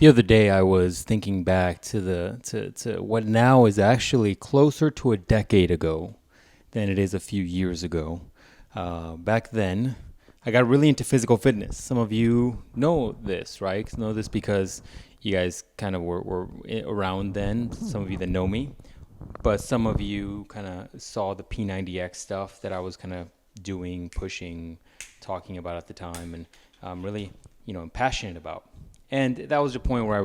The other day, I was thinking back to to what now is actually closer to a decade ago than it is a few years ago. Back then, I got really into physical fitness. Some of you know this, right? Know this because you guys kind of were around then. Some of you that know me, but some of you kind of saw the P90X stuff that I was kind of doing, pushing, talking about at the time, and really, passionate about. And that was the point where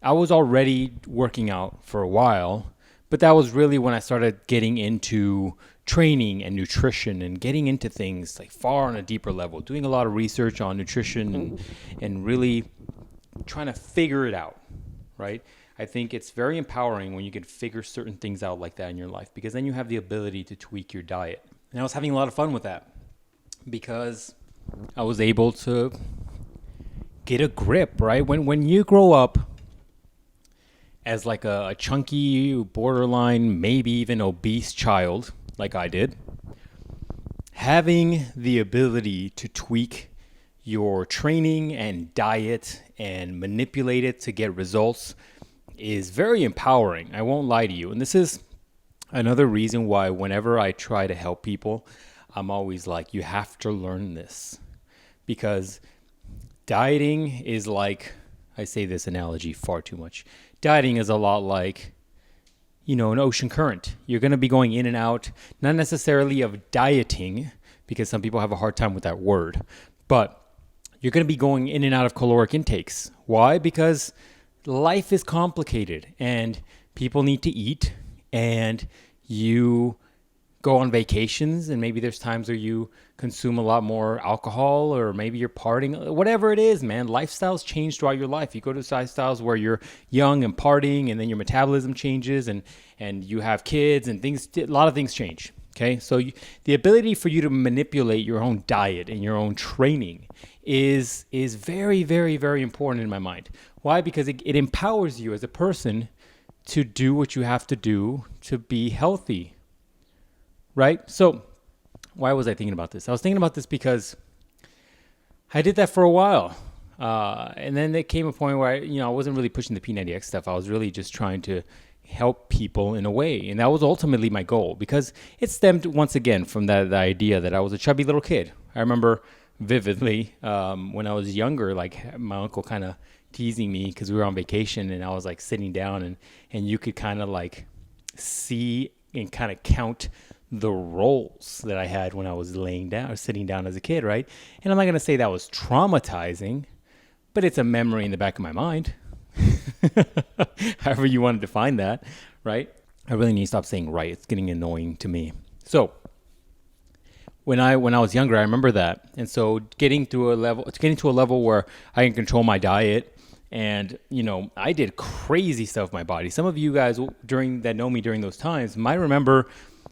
I was already working out for a while, but that was really when I started getting into training and nutrition and getting into things like far on a deeper level, doing a lot of research on nutrition and really trying to figure it out, right? I think it's very empowering when you can figure certain things out like that in your life, because then you have the ability to tweak your diet. And I was having a lot of fun with that because I was able to get a grip, right? When you grow up as like a chunky, borderline, maybe even obese child, like I did, having the ability to tweak your training and diet and manipulate it to get results is very empowering. I won't lie to you. And this is another reason why whenever I try to help people, I'm always like, you have to learn this. Because dieting is like, I say this analogy far too much. Dieting is a lot like, an ocean current. You're going to be going in and out, not necessarily of dieting, because some people have a hard time with that word, but you're going to be going in and out of caloric intakes. Why? Because life is complicated and people need to eat, and you go on vacations, and maybe there's times where you consume a lot more alcohol, or maybe you're partying, whatever it is, man. Lifestyles change throughout your life. You go to lifestyles where you're young and partying, and then your metabolism changes, and you have kids, and a lot of things change. Okay, so the ability for you to manipulate your own diet and your own training is very, very, very important in my mind. Why? Because it empowers you as a person to do what you have to do to be healthy, right? So why was I thinking about this? I was thinking about this because I did that for a while. And then there came a point where I wasn't really pushing the P90X stuff. I was really just trying to help people in a way. And that was ultimately my goal, because it stemmed once again from the idea that I was a chubby little kid. I remember vividly when I was younger, like my uncle kind of teasing me because we were on vacation, and I was like sitting down, and you could kind of like see and kind of count the rolls that I had when I was laying down or sitting down as a kid, right? And I'm not going to say that was traumatizing, but it's a memory in the back of my mind. However you want to define that, right? I really need to stop saying right. It's getting annoying to me. So when I was younger, I remember that. And so getting to a level where I can control my diet, and I did crazy stuff with my body. Some of you guys that know me during those times might remember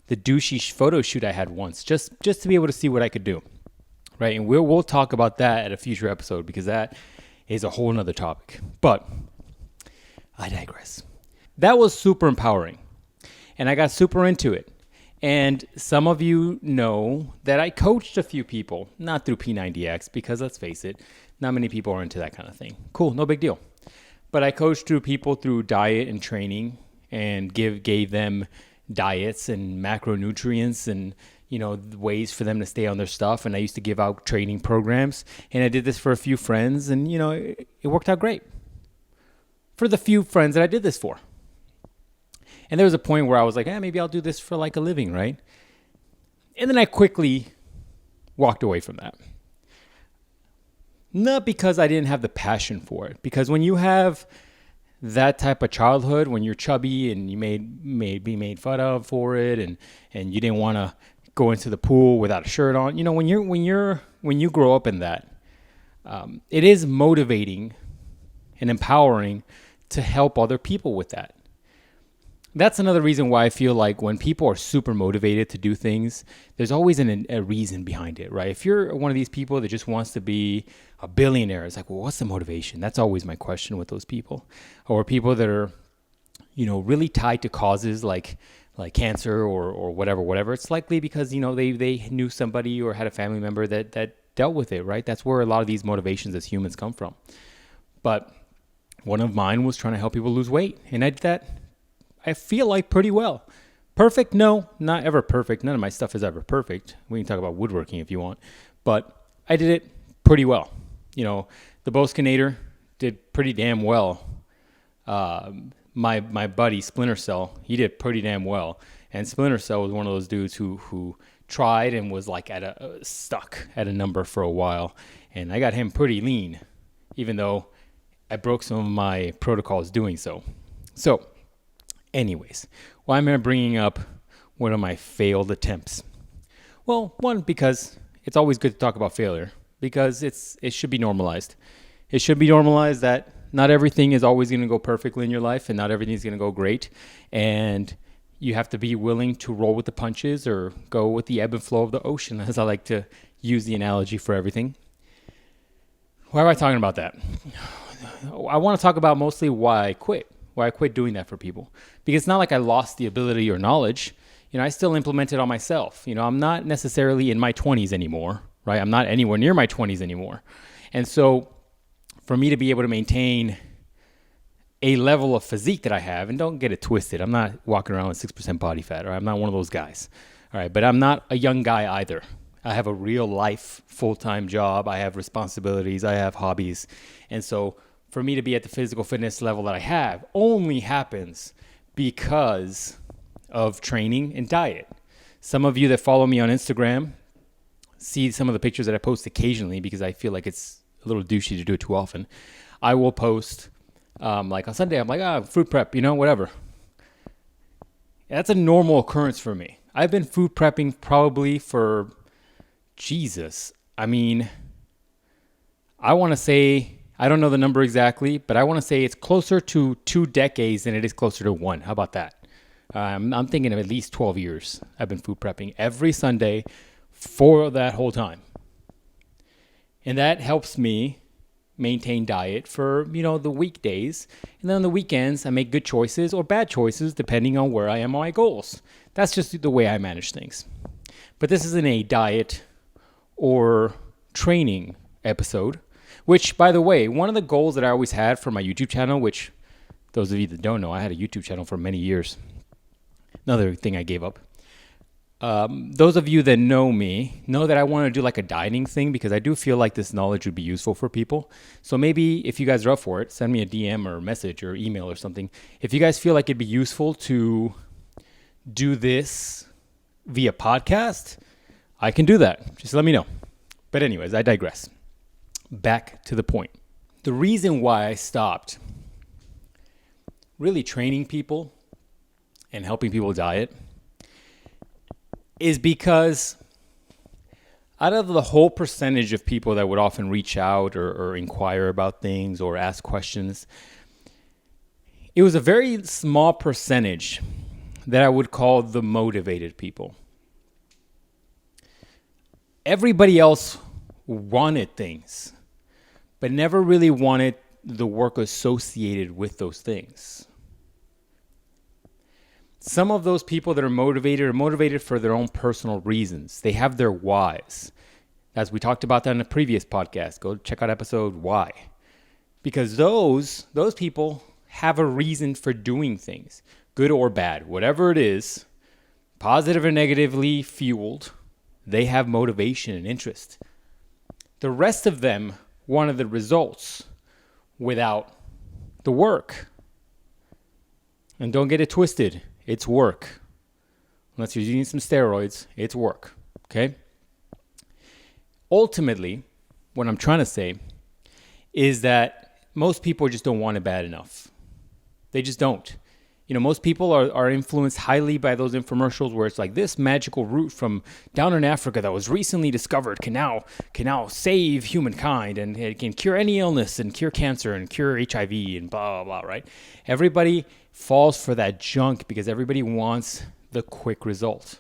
the douchey photo shoot I had once, just to be able to see what I could do, right? And we'll talk about that at a future episode, because that is a whole nother topic. But I digress. That was super empowering, and I got super into it. And some of you know that I coached a few people, not through P90X, because let's face it, not many people are into that kind of thing. Cool, no big deal. But I coached people through diet and training, and gave them diets and macronutrients and ways for them to stay on their stuff. And I used to give out training programs, and I did this for a few friends, and it worked out great for the few friends that I did this for. And there was a point where I was like, maybe I'll do this for like a living, right? And then I quickly walked away from that. Not because I didn't have the passion for it, because when you have that type of childhood, when you're chubby and you may be made fun of for it, and you didn't want to go into the pool without a shirt on, when you grow up in that, it is motivating and empowering to help other people with that. That's another reason why I feel like when people are super motivated to do things, there's always a reason behind it, right? If you're one of these people that just wants to be a billionaire, it's like, well, what's the motivation? That's always my question with those people. Or people that are, really tied to causes like cancer or whatever. It's likely because, they knew somebody or had a family member that dealt with it, right? That's where a lot of these motivations as humans come from. But One of mine was trying to help people lose weight. And I did that, I feel like, pretty well. Perfect? No, not ever perfect. None of my stuff is ever perfect. We can talk about woodworking if you want. But I did it pretty well. The Boskinator did pretty damn well. My buddy Splinter Cell, he did pretty damn well. And Splinter Cell was one of those dudes who tried and was like stuck at a number for a while. And I got him pretty lean, even though I broke some of my protocols doing so. So, anyways, why am I bringing up one of my failed attempts? Well, one, because it's always good to talk about failure, because it should be normalized. It should be normalized that not everything is always going to go perfectly in your life, and not everything is going to go great. And you have to be willing to roll with the punches or go with the ebb and flow of the ocean, as I like to use the analogy for everything. Why am I talking about that? I want to talk about mostly why I quit doing that for people. Because it's not like I lost the ability or knowledge. I still implement it on myself. I'm not necessarily in my 20s anymore, right? I'm not anywhere near my 20s anymore. And so for me to be able to maintain a level of physique that I have, and don't get it twisted, I'm not walking around with 6% body fat, or I'm not one of those guys. All right, but I'm not a young guy either. I have a real life, full-time job. I have responsibilities. I have hobbies. And so for me to be at the physical fitness level that I have only happens because of training and diet. Some of you that follow me on Instagram see some of the pictures that I post occasionally, because I feel like it's a little douchey to do it too often. I will post, like on Sunday, I'm like, food prep, whatever. That's a normal occurrence for me. I've been food prepping probably for, I want to say, I don't know the number exactly, but I want to say it's closer to 2 decades than it is closer to 1. How about that? I'm thinking of at least 12 years I've been food prepping every Sunday for that whole time. And that helps me maintain diet for, the weekdays. And then on the weekends, I make good choices or bad choices depending on where I am on my goals. That's just the way I manage things. But this isn't a diet or training episode, which, by the way, one of the goals that I always had for my YouTube channel, which those of you that don't know, I had a YouTube channel for many years. Another thing I gave up. Those of you that know me know that I want to do like a dieting thing, because I do feel like this knowledge would be useful for people. So maybe if you guys are up for it, send me a DM or a message or email or something. If you guys feel like it'd be useful to do this via podcast, I can do that. Just let me know. But anyways, I digress. Back to the point. The reason why I stopped really training people and helping people diet is because out of the whole percentage of people that would often reach out or inquire about things or ask questions, it was a very small percentage that I would call the motivated people. Everybody else wanted things, but never really wanted the work associated with those things. Some of those people that are motivated for their own personal reasons. They have their whys. As we talked about that in a previous podcast, go check out episode Why. Because those people have a reason for doing things, good or bad, whatever it is, positive or negatively fueled, they have motivation and interest. The rest of them wanted the results without the work. And don't get it twisted. It's work. Unless you're using some steroids, it's work. Okay? Ultimately, what I'm trying to say is that most people just don't want it bad enough. They just don't. Most people are influenced highly by those infomercials where it's like, this magical root from down in Africa that was recently discovered can now save humankind, and it can cure any illness and cure cancer and cure HIV and blah, blah, blah, right? Everybody falls for that junk because everybody wants the quick result.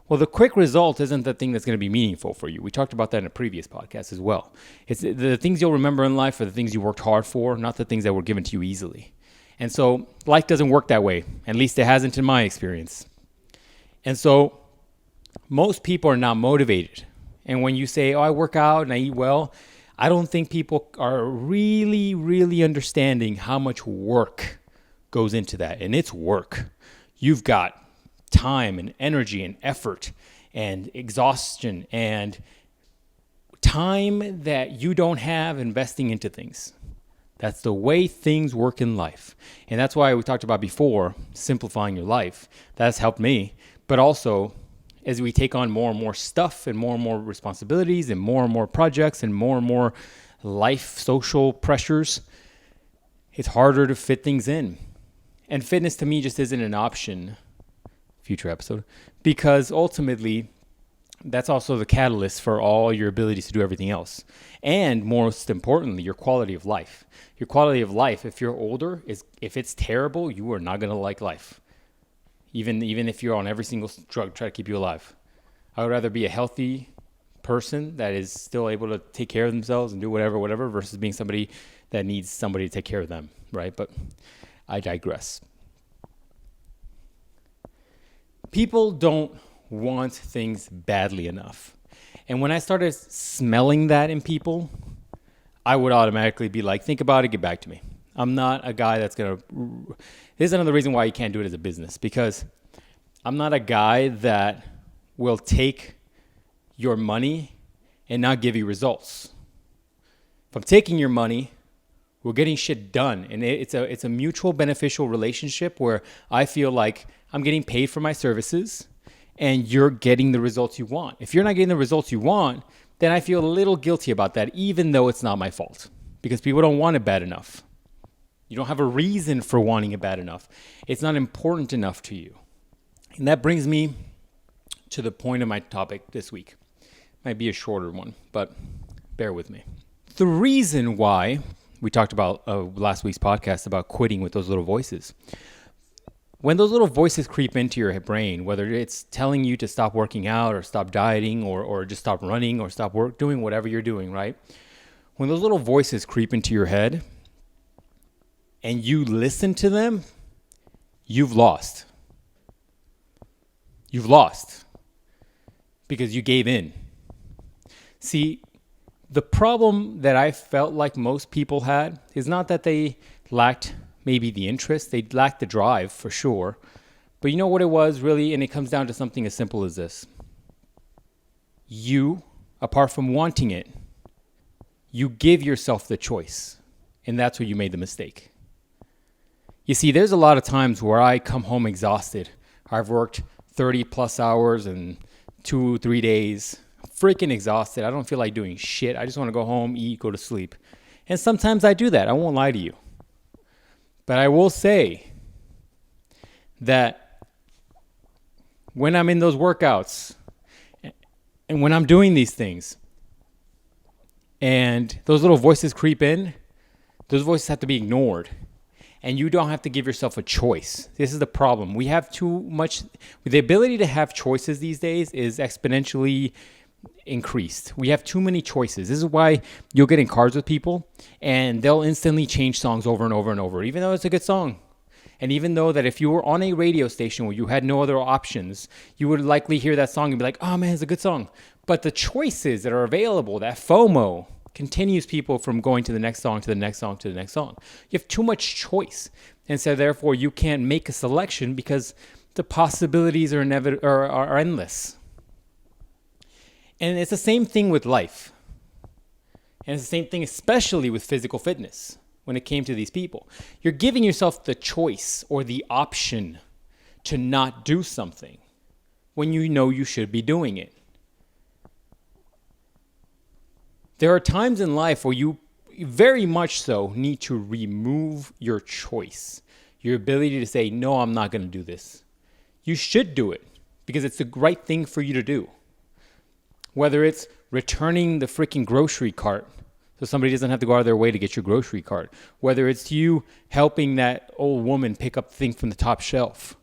Well, the quick result isn't the thing that's going to be meaningful for you. We talked about that in a previous podcast as well. It's the things you'll remember in life are the things you worked hard for, not the things that were given to you easily. And so life doesn't work that way. At least it hasn't in my experience. And so most people are not motivated. And when you say, I work out and I eat well, I don't think people are really, really understanding how much work goes into that. And it's work. You've got time and energy and effort and exhaustion and time that you don't have investing into things. That's the way things work in life. And that's why we talked about before, simplifying your life. That's helped me. But also, as we take on more and more stuff and more responsibilities and more projects and more life social pressures, it's harder to fit things in. And fitness to me just isn't an option, future episode, because ultimately that's also the catalyst for all your abilities to do everything else. And most importantly, your quality of life. Your quality of life, if you're older, if it's terrible, you are not going to like life. Even if you're on every single drug, try to keep you alive. I would rather be a healthy person that is still able to take care of themselves and do whatever, versus being somebody that needs somebody to take care of them, right? But I digress. People don't want things badly enough. And when I started smelling that in people, I would automatically be like, think about it, get back to me. I'm not a guy that's going to... This is another reason why you can't do it as a business, because I'm not a guy that will take your money and not give you results. If I'm taking your money, we're getting shit done. And it's a mutual beneficial relationship where I feel like I'm getting paid for my services and you're getting the results you want. If you're not getting the results you want, then I feel a little guilty about that, even though it's not my fault, because people don't want it bad enough. You don't have a reason for wanting it bad enough. It's not important enough to you. And that brings me to the point of my topic this week. Might be a shorter one, but bear with me. The reason why we talked about last week's podcast about quitting with those little voices. When those little voices creep into your brain, whether it's telling you to stop working out or stop dieting or just stop running or stop doing whatever you're doing, right? When those little voices creep into your head and you listen to them, you've lost. You've lost because you gave in. See, the problem that I felt like most people had is not that they lacked maybe the interest, they lacked the drive for sure. But you know what it was really? And it comes down to something as simple as this. You, apart from wanting it, you give yourself the choice. And that's where you made the mistake. You see, there's a lot of times where I come home exhausted. I've worked 30 plus hours in 2-3 days. Freaking exhausted. I don't feel like doing shit. I just want to go home, eat, go to sleep. And sometimes I do that. I won't lie to you. But I will say that when I'm in those workouts and when I'm doing these things and those little voices creep in, those voices have to be ignored. And you don't have to give yourself a choice. This is the problem. We have too much. The ability to have choices these days is exponentially increased. We have too many choices. This is why you'll get in cars with people and they'll instantly change songs over and over and over, even though it's a good song. And even though that if you were on a radio station where you had no other options, you would likely hear that song and be like, oh man, it's a good song. But the choices that are available, that FOMO, continues people from going to the next song, to the next song, to the next song. You have too much choice. And so therefore you can't make a selection because the possibilities are endless. And it's the same thing with life. And it's the same thing especially with physical fitness when it came to these people. You're giving yourself the choice or the option to not do something when you know you should be doing it. There are times in life where you very much so need to remove your choice, your ability to say, no, I'm not going to do this. You should do it because it's the right thing for you to do. Whether it's returning the freaking grocery cart so somebody doesn't have to go out of their way to get your grocery cart. Whether it's you helping that old woman pick up things from the top shelf.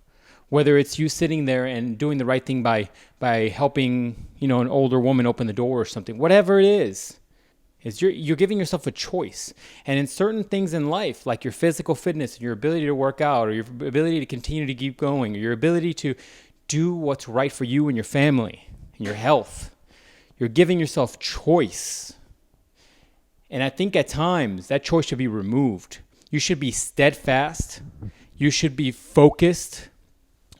Whether it's you sitting there and doing the right thing by helping, an older woman open the door or something. Whatever it is you're giving yourself a choice. And in certain things in life, like your physical fitness and your ability to work out or your ability to continue to keep going or your ability to do what's right for you and your family and your health, you're giving yourself choice. And I think at times that choice should be removed. You should be steadfast. You should be focused.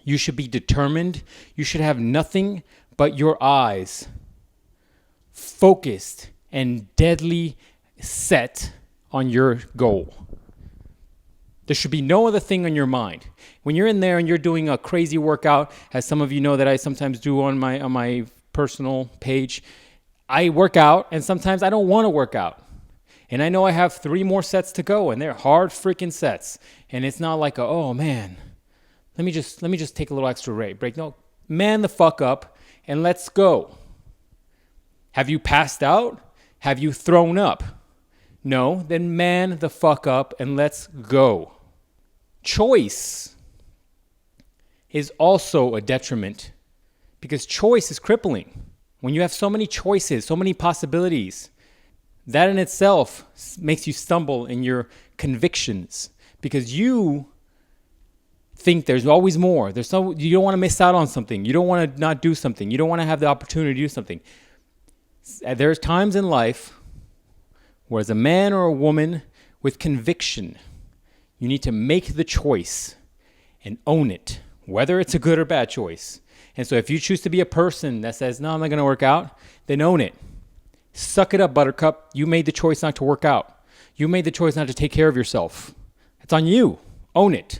You should be determined. You should have nothing but your eyes focused and deadly set on your goal. There should be no other thing on your mind. When you're in there and you're doing a crazy workout, as some of you know that I sometimes do on my personal page, I work out and sometimes I don't want to work out. And I know I have 3 more sets to go and they're hard freaking sets. And it's not like, oh man, let me just take a little extra break. No, man the fuck up and let's go. Have you passed out? Have you thrown up? No, then man the fuck up and let's go. Choice is also a detriment because choice is crippling. When you have so many choices, so many possibilities, that in itself makes you stumble in your convictions because you think there's always more. You don't want to miss out on something. You don't want to not do something. You don't want to have the opportunity to do something. There's times in life where as a man or a woman with conviction, you need to make the choice and own it, whether it's a good or bad choice. And so if you choose to be a person that says, no, I'm not going to work out, then own it. Suck it up, buttercup. You made the choice not to work out. You made the choice not to take care of yourself. It's on you. Own it.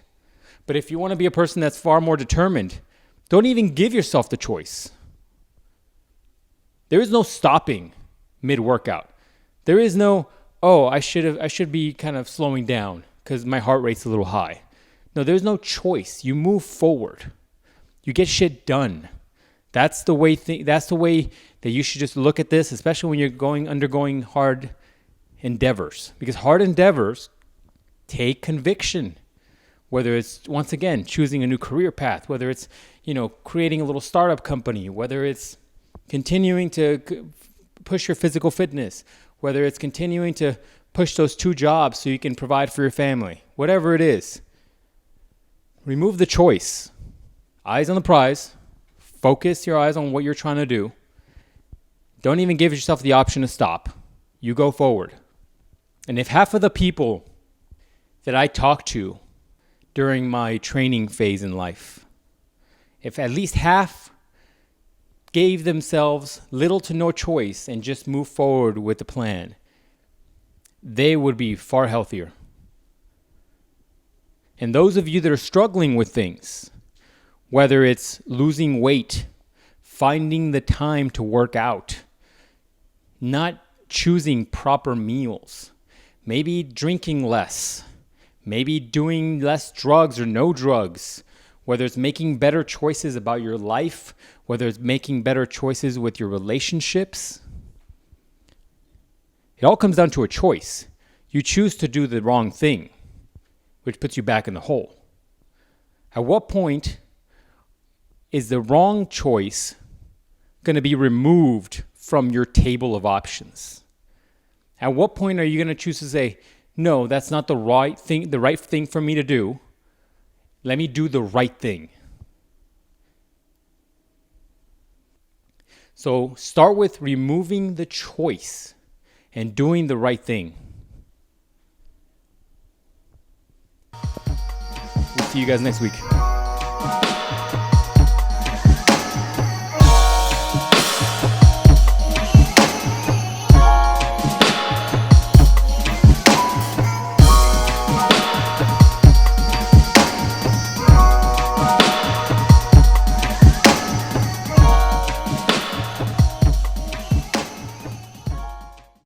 But if you want to be a person that's far more determined, don't even give yourself the choice. There is no stopping mid-workout. There is no, I should be kind of slowing down because my heart rate's a little high. No, there's no choice. You move forward. You get shit done. That's the way that you should just look at this, especially when you're undergoing hard endeavors. Because hard endeavors take conviction. Whether it's, once again, choosing a new career path, whether it's, creating a little startup company, whether it's continuing to push your physical fitness, whether it's continuing to push those 2 jobs so you can provide for your family, whatever it is, remove the choice. Eyes on the prize. Focus your eyes on what you're trying to do. Don't even give yourself the option to stop. You go forward. And if half of the people that I talk to during my training phase in life, if at least half gave themselves little to no choice and just move forward with the plan, they would be far healthier. And those of you that are struggling with things, whether it's losing weight, finding the time to work out, not choosing proper meals, maybe drinking less, maybe doing less drugs or no drugs, whether it's making better choices about your life, whether it's making better choices with your relationships, it all comes down to a choice. You choose to do the wrong thing, which puts you back in the hole. At what point is the wrong choice going to be removed from your table of options? At what point are you going to choose to say, no, that's not the right thing for me to do. Let me do the right thing. So start with removing the choice and doing the right thing. We'll see you guys next week.